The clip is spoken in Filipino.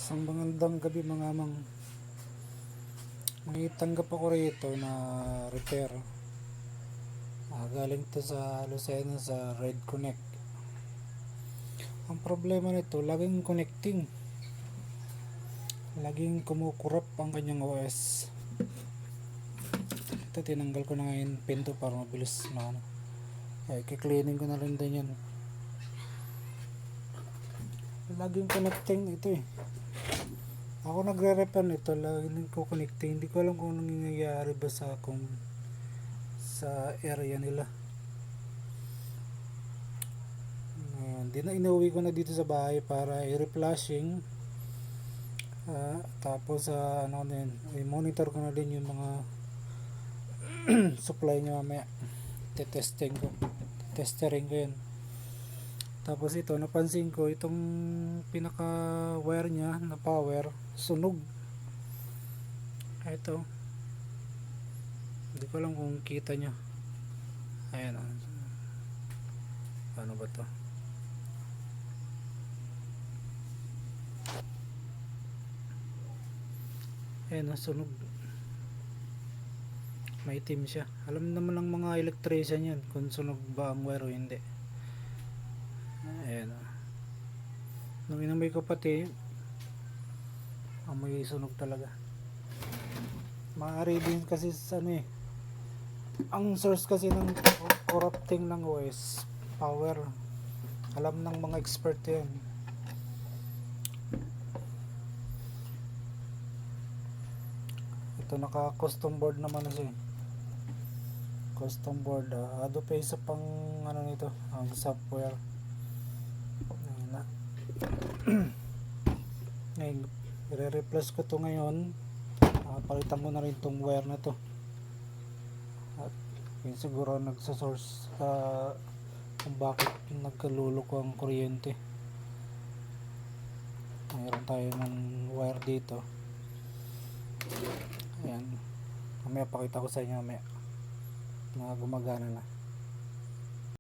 Isang magandang gabi mga amang. May tanggap ako rito na repair. Galing to sa Lucena sa Red Connect. Ang problema nito, laging connecting. Laging kumukurap ang kanyang OS. Ito, tinanggal ko na ngayon pinto para mabilis na ano. Kikleaning ko na rin din yan. Laging connecting ito eh. Ako nagre-repair nito, laging ko connecting. Hindi ko alam kung anong nangyayari ba sa area nila. Inuwi ko na dito sa bahay para i-reflashing. Tapos ano din, i-monitor ko na din yung mga supply niya mamaya. Testering ko yan. Tapos ito, napansin ko itong pinaka wire niya na power sunog. Ito, hindi ko alam kung kita nyo. Ayan, ano ba to? Ayan, sunog. Maitim siya. Alam naman ng mga electrician yan kung sunog ba ang wire o hindi. Ayan. Nung inamoy ko pati, amoy sunog talaga. Maaari din kasi ano eh, ang source kasi ng corrupting ng OS power. Alam ng mga expert yan. Ito, naka custom board naman na siya. Custom board, Adobe isa pang ano nito, ang software. Ngayon, i-replace ko to ngayon. Palitan ko na rin tong wire na to. At yun siguro nagsasource kung bakit nagkaluloko ang kuryente. Mayroon tayo ng wire dito. Ayan, mamaya pakita ko sa inyo mamaya na gumagana na.